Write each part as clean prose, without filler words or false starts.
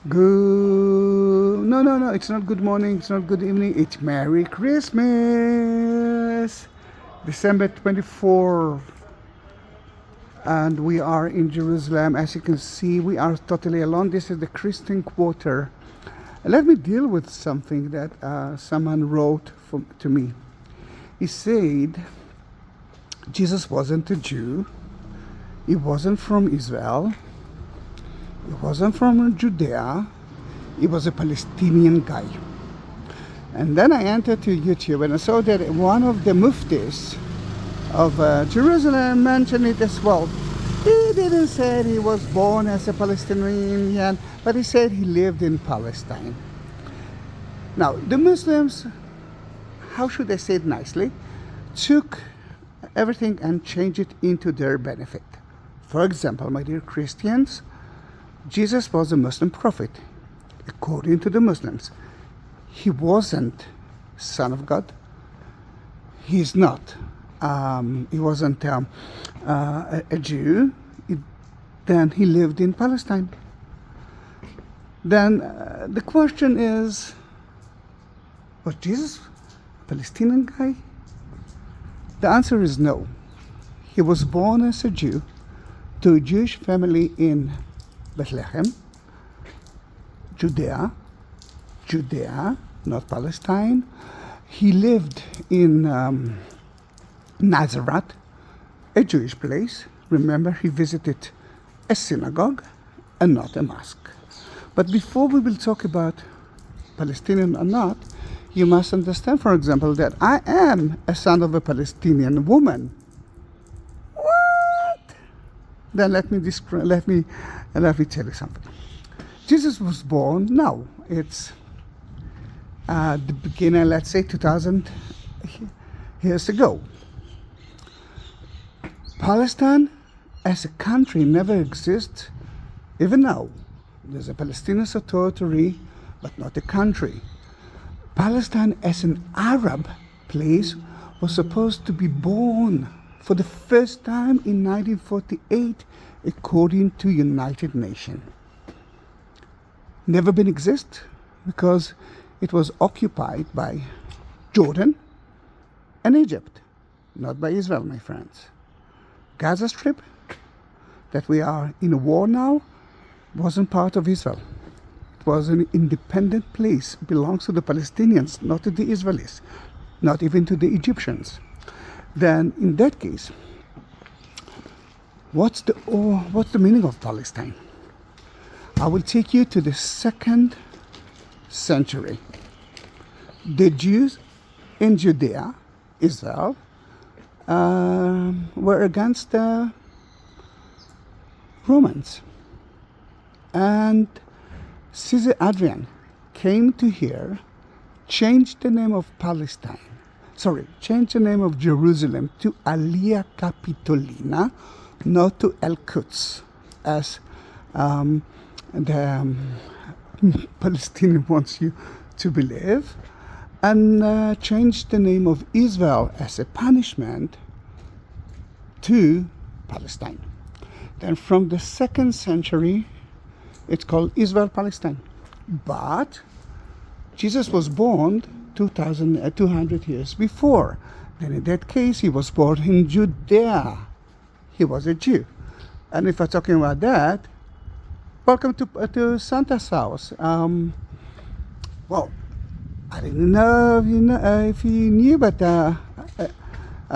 No, it's not good morning, it's not good evening, it's Merry Christmas! December 24th, and we are in Jerusalem. As you can see, we are totally alone. This is the Christian Quarter. Let me deal with something that someone wrote to me. He said, Jesus wasn't a Jew, he wasn't from Israel, he wasn't from Judea, he was a Palestinian guy. And then I entered to YouTube and I saw that one of the muftis of Jerusalem mentioned it as well. He didn't say he was born as a Palestinian, but he said he lived in Palestine. Now, the Muslims, how should I say it nicely, took everything and changed it into their benefit. For example, my dear Christians, Jesus was a Muslim prophet. According to the Muslims, he wasn't Son of God. He's not. He wasn't a Jew. Then he lived in Palestine. Then the question is, was Jesus a Palestinian guy? The answer is no. He was born as a Jew to a Jewish family in Bethlehem, Judea, not Palestine. He lived in Nazareth, a Jewish place. Remember, he visited a synagogue and not a mosque. But before we will talk about Palestinian or not, you must understand, for example, that I am a son of a Palestinian woman. What? Then let me tell you something. Jesus was born now. It's the beginning, let's say 2,000 years ago. Palestine as a country never exists, even now. There's a Palestinian Authority, but not a country. Palestine as an Arab place was supposed to be born for the first time in 1948, according to United Nations. Never been exist because it was occupied by Jordan and Egypt, not by Israel, my friends. Gaza Strip, that we are in a war now, wasn't part of Israel. It was an independent place, belongs to the Palestinians, not to the Israelis, not even to the Egyptians. Then in that case, what's the meaning of Palestine? I will take you to the 2nd century. The Jews in Judea, Israel, were against the Romans. And Caesar Adrian came to here, changed the name of changed the name of Jerusalem to Alia Capitolina, not to El Quds, as the Palestinian wants you to believe, and changed the name of Israel as a punishment to Palestine. Then from the 2nd century, it's called Israel-Palestine. But Jesus was born 200 years before. Then in that case, he was born in Judea. He was a Jew. And if we're talking about that, welcome to Santa's house. Well, I didn't know if you knew, but I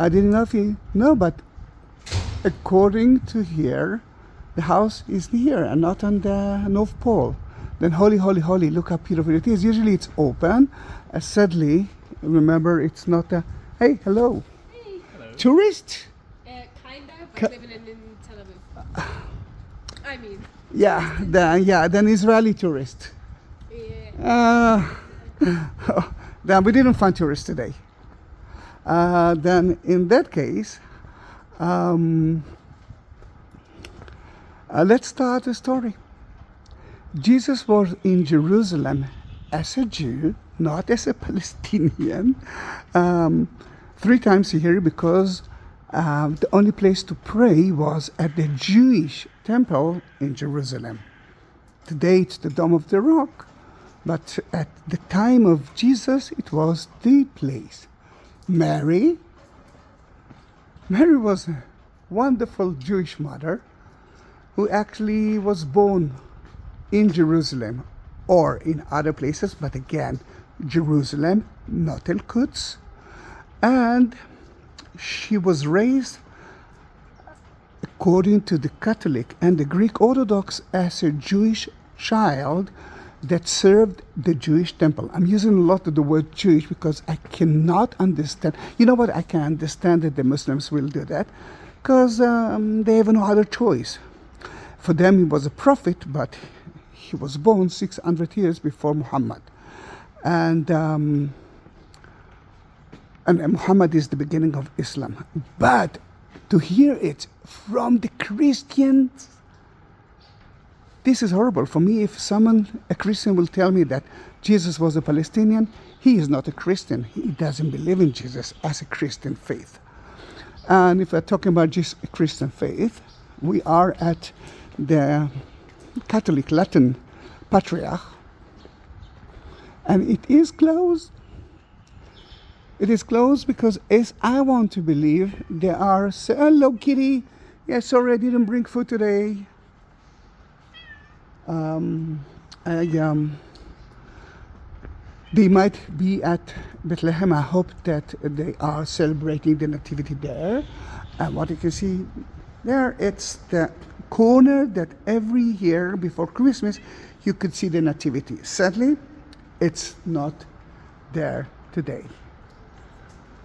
didn't know if you know, but according to here, the house is here and not on the North Pole. Then holy, look how beautiful it is. Usually it's open. Sadly, remember, it's not a, hey, hello. Hey. Hello. Tourist? Kind of. I live in Tel Aviv. I mean. Then Israeli tourist. Yeah. Then we didn't find tourists today. Then in that case, let's start the story. Jesus was in Jerusalem as a Jew, not as a Palestinian, 3 times a year because the only place to pray was at the Jewish temple in Jerusalem. Today it's the Dome of the Rock, but at the time of Jesus, it was the place. Mary was a wonderful Jewish mother who actually was born in Jerusalem or in other places, but again, Jerusalem, not Al-Quds. And she was raised according to the Catholic and the Greek Orthodox as a Jewish child that served the Jewish temple. I'm using a lot of the word Jewish because I cannot understand. You know what? I can understand that the Muslims will do that because they have no other choice. For them, he was a prophet, but he was born 600 years before Muhammad. And Muhammad is the beginning of Islam. But to hear it from the Christians, this is horrible. For me, if a Christian will tell me that Jesus was a Palestinian, he is not a Christian. He doesn't believe in Jesus as a Christian faith. And if we're talking about just a Christian faith, we are at the Catholic Latin Patriarch, and it is closed. It is closed because, as I want to believe, there are... Hello, kitty. Yeah, sorry, I didn't bring food today. They might be at Bethlehem. I hope that they are celebrating the Nativity there. And what you can see there, it's the corner that every year before Christmas you could see the Nativity. Sadly, it's not there today.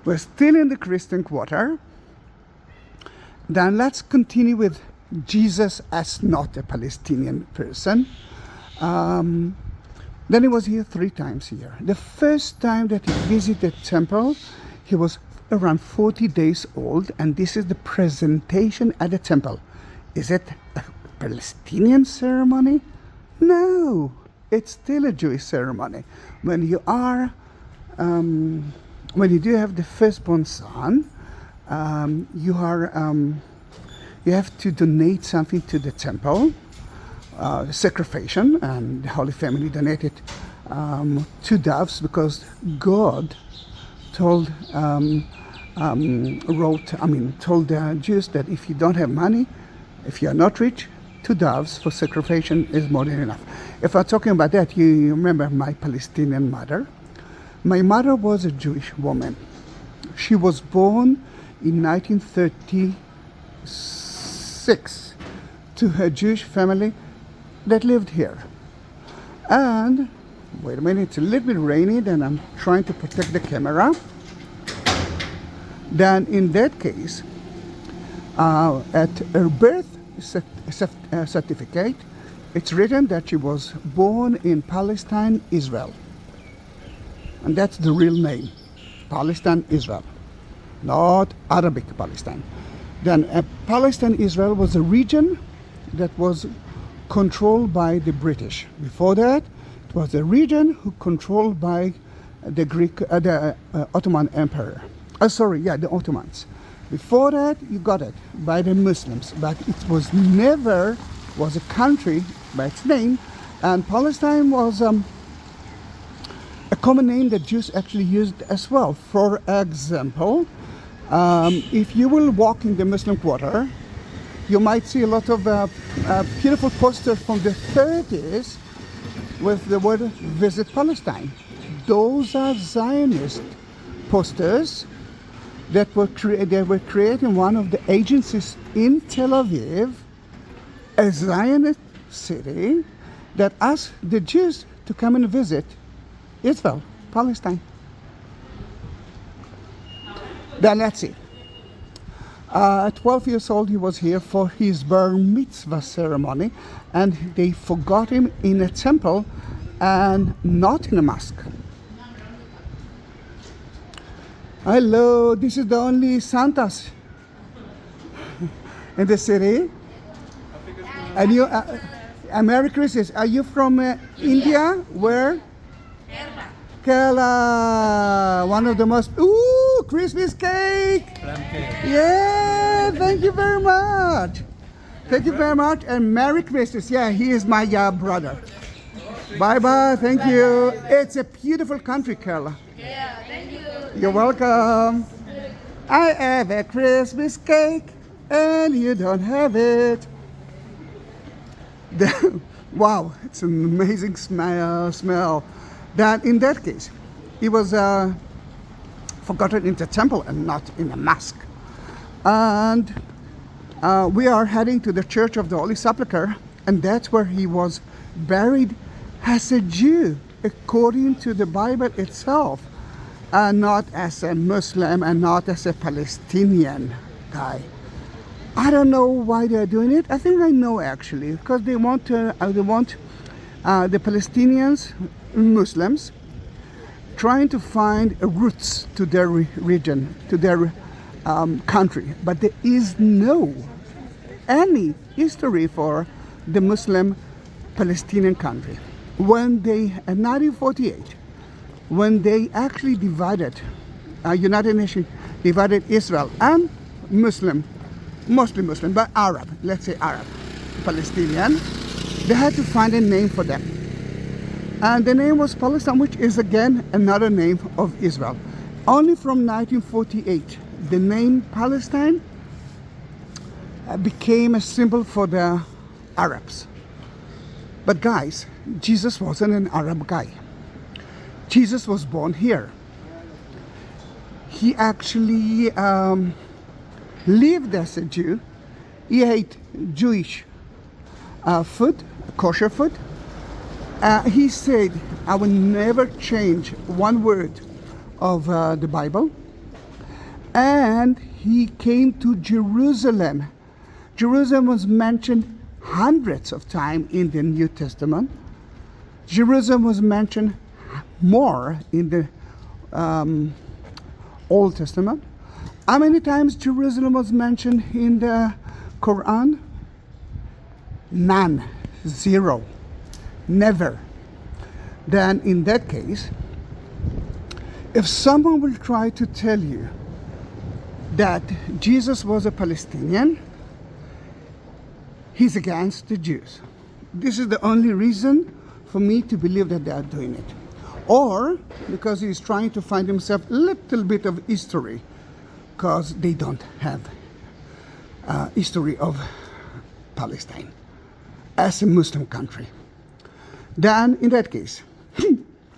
We're still in the Christian Quarter. Then let's continue with Jesus as not a Palestinian person. Then he was here 3 times a year. The first time that he visited the temple, he was around 40 days old, and this is the presentation at the temple. Is it a Palestinian ceremony? No, it's still a Jewish ceremony. When you do have the firstborn son, you have to donate something to the temple, sacrifice, and the Holy Family donated 2 doves because God told the Jews that if you don't have money, if you are not rich, 2 doves for sacrifice is more than enough. If I'm talking about that, you remember my Palestinian mother. My mother was a Jewish woman. She was born in 1936 to a Jewish family that lived here. And, wait a minute, it's a little bit rainy, then I'm trying to protect the camera. Then in that case, at her birth certificate, it's written that she was born in Palestine, Israel. And that's the real name, Palestine, Israel, not Arabic Palestine. Then Palestine, Israel was a region that was controlled by the British. Before that, it was a region controlled by the Ottoman Empire. The Ottomans. Before that, you got it, by the Muslims. But it was never was a country by its name. And Palestine was a common name that Jews actually used as well. For example, if you will walk in the Muslim Quarter, you might see a lot of beautiful posters from the 30s with the word "Visit Palestine." Those are Zionist posters that were created in one of the agencies in Tel Aviv, a Zionist city that asked the Jews to come and visit Israel, Palestine. Then let's see. At 12 years old, he was here for his bar mitzvah ceremony, and they forgot him in a temple and not in a mosque. Hello, this is the only Santas in the city. And you, Merry Christmas. Are you from India? Where? Kerala. One of the most, Christmas cake. Plum cake. Yeah, thank you very much. Thank you very much, and Merry Christmas. Yeah, he is my brother. Bye-bye. Thank you. It's a beautiful country, Kerala. Yeah, thank you. You're welcome. I have a Christmas cake, and you don't have it. Wow, it's an amazing smell. That in that case, it was forgotten in the temple and not in a mosque. And we are heading to the Church of the Holy Sepulchre, and that's where he was buried as a Jew, according to the Bible itself, and not as a Muslim and not as a Palestinian guy. I don't know why they are doing it. I think I know actually, because they want the Palestinians, Muslims, trying to find roots to their region, to their country, but there is no any history for the Muslim Palestinian country. When they, in 1948, when they actually divided, United Nations divided Israel and mostly Muslim, but Arab, let's say Arab, Palestinian, they had to find a name for them. And the name was Palestine, which is again another name of Israel. Only from 1948, the name Palestine became a symbol for the Arabs. But guys, Jesus wasn't an Arab guy. Jesus was born here. He actually lived as a Jew. He ate Jewish food, kosher food. He said, I will never change one word of the Bible. And he came to Jerusalem. Jerusalem was mentioned hundreds of times in the New Testament. Jerusalem was mentioned more in the Old Testament. How many times Jerusalem was mentioned in the Quran? None. Zero. Never. Then in that case, if someone will try to tell you that Jesus was a Palestinian, he's against the Jews. This is the only reason for me to believe that they are doing it. Or because he's trying to find himself a little bit of history, because they don't have history of Palestine as a Muslim country. Then in that case,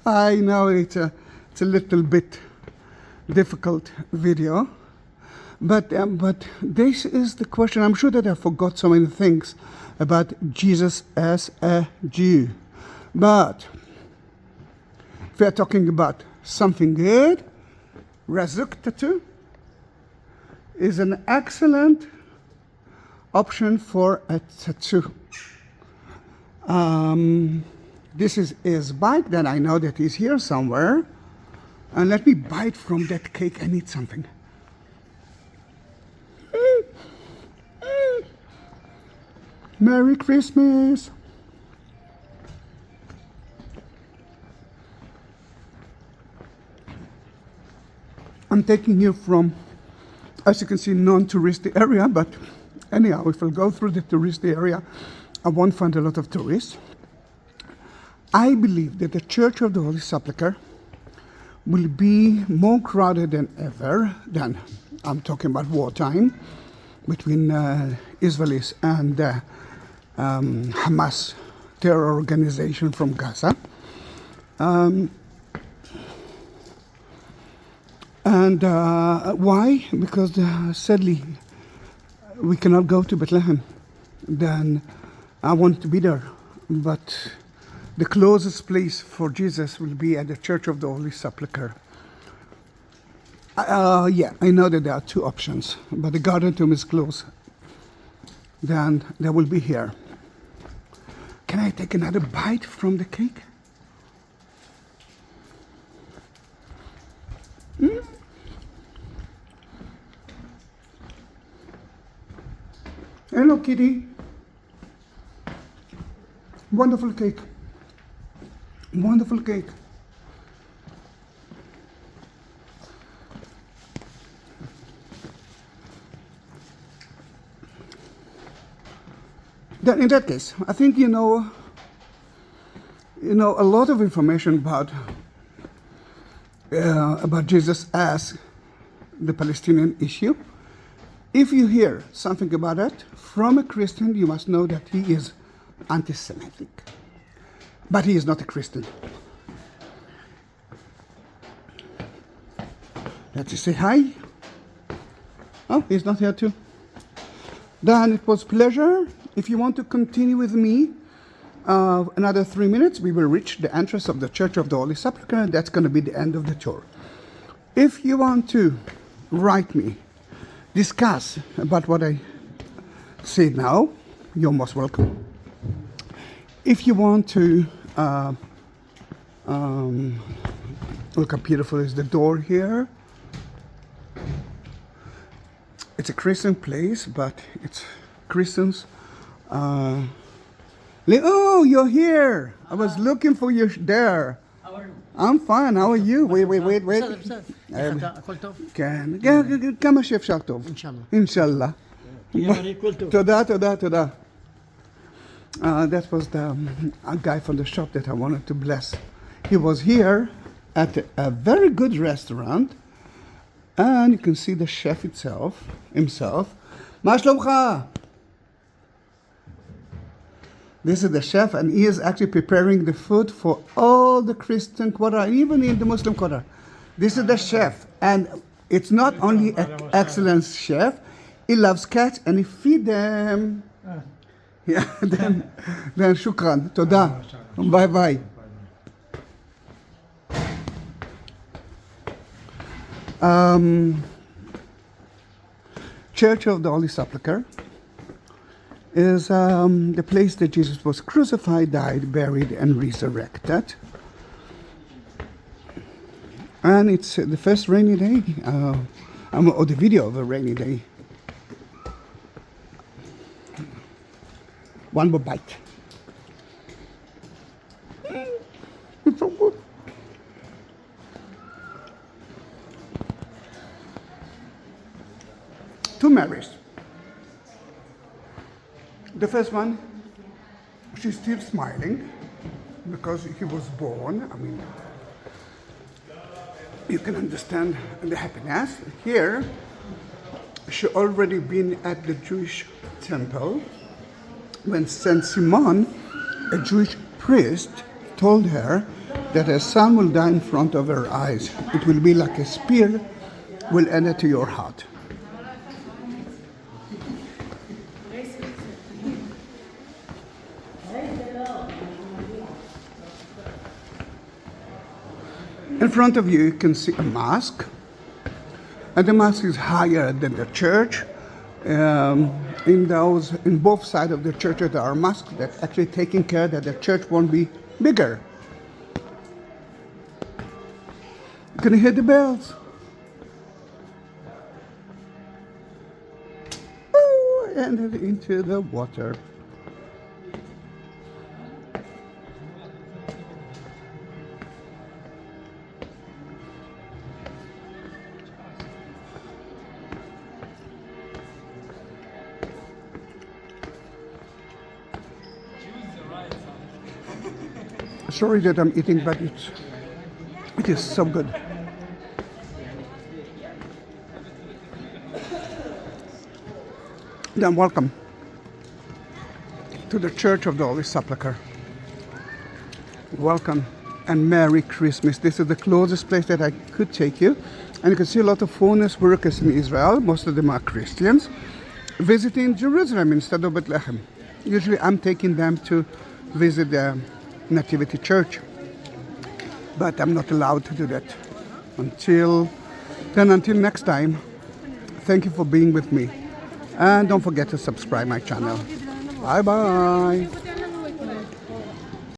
I know it's a little bit difficult video, but this is the question. I'm sure that I forgot so many things about Jesus as a Jew. But if we are talking about something good, razzouk tattoo is an excellent option for a tattoo. This is his bike, then I know that he's here somewhere. And let me bite from that cake and eat something. Merry Christmas! I'm taking you from, as you can see, non-touristy area, but anyhow, if we'll go through the touristy area, I won't find a lot of tourists. I believe that the Church of the Holy Sepulchre will be more crowded than ever. Then I'm talking about wartime between Israelis and Hamas terror organization from Gaza. And why? Because sadly we cannot go to Bethlehem. Then I want to be there, but the closest place for Jesus will be at the Church of the Holy Sepulchre. Yeah, I know that there are two options, but the Garden Tomb is close. Then they will be here. Can I take another bite from the cake? Hello, kitty. Wonderful cake. Wonderful cake. Then in that case, I think you know a lot of information about Jesus as the Palestinian issue. If you hear something about it from a Christian, you must know that he is anti-Semitic. But he is not a Christian. Let's say hi. Oh, he's not here too. Then it was pleasure. If you want to continue with me another 3 minutes, we will reach the entrance of the Church of the Holy Sepulchre. That's going to be the end of the tour. If you want to write me, discuss about what I say now, you're most welcome. If you want to look how beautiful is the door here. It's a Christian place, but it's Christians. Oh, you're here. I was looking for you there. How are you? I'm fine. How are you? Wait. בסדר. הכל טוב? כן, כמה שאפשר טוב. אינשאללה. אינשאללה. תהיה בריא, הכל טוב. תודה. That was a guy from the shop that I wanted to bless. He was here at a very good restaurant, and you can see the chef himself. מה שלומך? This is the chef, and he is actually preparing the food for all the Christian quarter, even in the Muslim quarter. This is the chef, and it's not only an excellent chef, he loves cats and he feeds them. Yeah, then shukran, toda, bye. Church of the Holy Sepulchre is the place that Jesus was crucified, died, buried, and resurrected. And it's the first rainy day, or the video of a rainy day. One more bite. It's so good. Two Marys. The first one, she's still smiling because he was born. I mean, you can understand the happiness. Here, she already been at the Jewish temple when Saint Simon, a Jewish priest, told her that her son will die in front of her eyes. It will be like a spear will enter to your heart. In front of you can see a mosque, and the mosque is higher than the church. In both sides of the church there are mosques that actually taking care that the church won't be bigger. You can hear the bells. Oh, and into the water. Sorry that I'm eating, but it is so good. Then welcome to the Church of the Holy Sepulchre. Welcome and Merry Christmas. This is the closest place that I could take you. And you can see a lot of foreigners workers in Israel. Most of them are Christians visiting Jerusalem instead of Bethlehem. Usually I'm taking them to visit the Nativity Church, but I'm not allowed to do that until next time. Thank you for being with me, and don't forget to subscribe my channel. Bye bye.